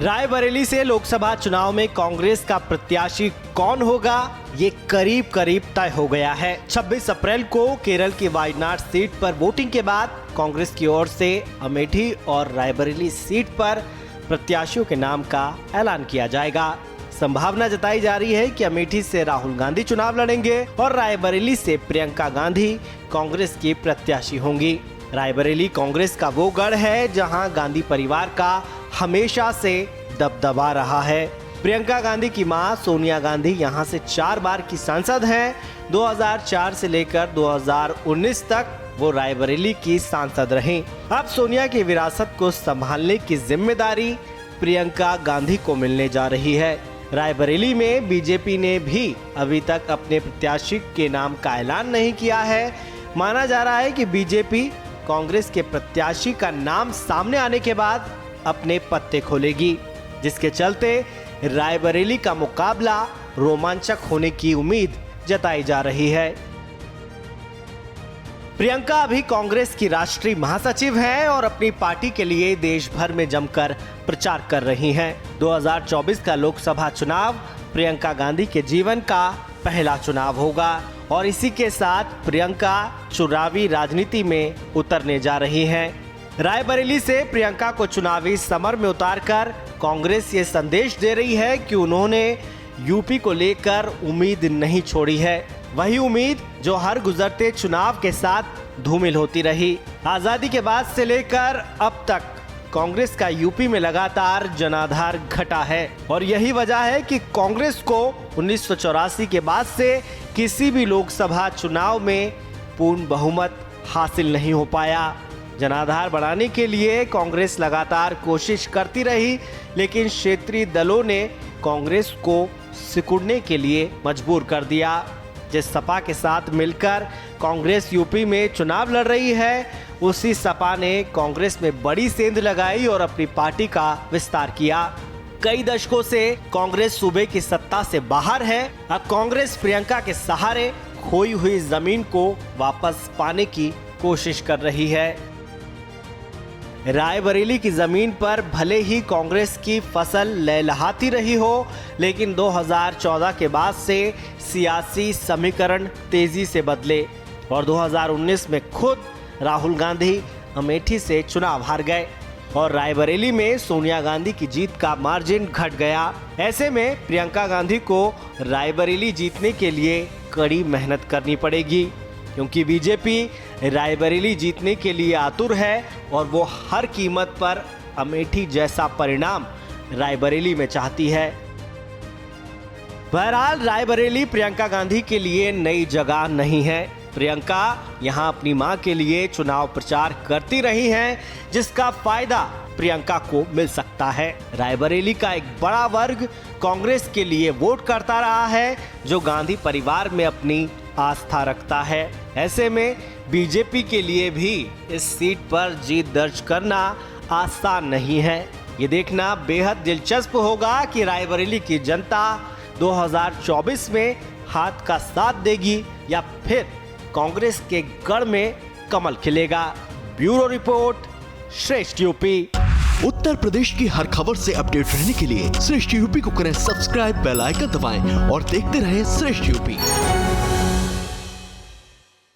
रायबरेली से लोकसभा चुनाव में कांग्रेस का प्रत्याशी कौन होगा, ये करीब करीब तय हो गया है। 26 अप्रैल को केरल की वायनाड सीट पर वोटिंग के बाद कांग्रेस की ओर से अमेठी और रायबरेली सीट पर प्रत्याशियों के नाम का ऐलान किया जाएगा। संभावना जताई जा रही है कि अमेठी से राहुल गांधी चुनाव लड़ेंगे और रायबरेली से प्रियंका गांधी कांग्रेस की प्रत्याशी होंगी। रायबरेली कांग्रेस का वो गढ़ है जहां गांधी परिवार का हमेशा से दबदबा रहा है। प्रियंका गांधी की मां सोनिया गांधी यहां से 4 बार की सांसद हैं। 2004 से लेकर 2019 तक वो रायबरेली की सांसद रहीं। अब सोनिया की विरासत को संभालने की जिम्मेदारी प्रियंका गांधी को मिलने जा रही है। रायबरेली में बीजेपी ने भी अभी तक अपने प्रत्याशी के नाम का ऐलान नहीं किया है। माना जा रहा है कि बीजेपी कांग्रेस के प्रत्याशी का नाम सामने आने के बाद अपने पत्ते खोलेगी, जिसके चलते रायबरेली का मुकाबला रोमांचक होने की उम्मीद जताई जा रही है। प्रियंका अभी कांग्रेस की राष्ट्रीय महासचिव हैं और अपनी पार्टी के लिए देश भर में जमकर प्रचार कर रही हैं। 2024 का लोकसभा चुनाव प्रियंका गांधी के जीवन का पहला चुनाव होगा और इसी के साथ प्रियंका चुनावी राजनीति में उतरने जा रही हैं। रायबरेली से प्रियंका को चुनावी समर में उतारकर कांग्रेस ये संदेश दे रही है कि उन्होंने यूपी को लेकर उम्मीद नहीं छोड़ी है, वही उम्मीद जो हर गुजरते चुनाव के साथ धूमिल होती रही। आजादी के बाद से लेकर अब तक कांग्रेस का यूपी में लगातार जनाधार घटा है और यही वजह है कि कांग्रेस को 1984 के बाद से किसी भी लोकसभा चुनाव में पूर्ण बहुमत हासिल नहीं हो पाया। जनाधार बढ़ाने के लिए कांग्रेस लगातार कोशिश करती रही, लेकिन क्षेत्रीय दलों ने कांग्रेस को सिकुड़ने के लिए मजबूर कर दिया। जिस सपा के साथ मिलकर कांग्रेस यूपी में चुनाव लड़ रही है, उसी सपा ने कांग्रेस में बड़ी सेंध लगाई और अपनी पार्टी का विस्तार किया। कई दशकों से कांग्रेस सूबे की सत्ता से बाहर है। अब कांग्रेस प्रियंका के सहारे खोई हुई जमीन को वापस पाने की कोशिश कर रही है। रायबरेली की जमीन पर भले ही कांग्रेस की फसल लहलहाती रही हो, लेकिन 2014 के बाद से सियासी समीकरण तेजी से बदले और 2019 में खुद राहुल गांधी अमेठी से चुनाव हार गए और रायबरेली में सोनिया गांधी की जीत का मार्जिन घट गया। ऐसे में प्रियंका गांधी को रायबरेली जीतने के लिए कड़ी मेहनत करनी पड़ेगी, क्योंकि बीजेपी रायबरेली जीतने के लिए आतुर है और वो हर कीमत पर अमेठी जैसा परिणाम रायबरेली में चाहती है। बहरहाल रायबरेली प्रियंका गांधी के लिए नई जगह नहीं है। प्रियंका यहां अपनी मां के लिए चुनाव प्रचार करती रही हैं, जिसका फायदा प्रियंका को मिल सकता है। रायबरेली का एक बड़ा वर्ग कांग्रेस के लिए वोट करता रहा है, जो गांधी परिवार में अपनी आस्था रखता है। ऐसे में बीजेपी के लिए भी इस सीट पर जीत दर्ज करना आसान नहीं है। ये देखना बेहद दिलचस्प होगा कि रायबरेली की जनता 2024 में हाथ का साथ देगी या फिर कांग्रेस के गढ़ में कमल खिलेगा। ब्यूरो रिपोर्ट, श्रेष्ठ यूपी। उत्तर प्रदेश की हर खबर से अपडेट रहने के लिए श्रेष्ठ यूपी को करें सब्सक्राइब, बेल आइकन दबाएं और देखते रहें श्रेष्ठ यूपी।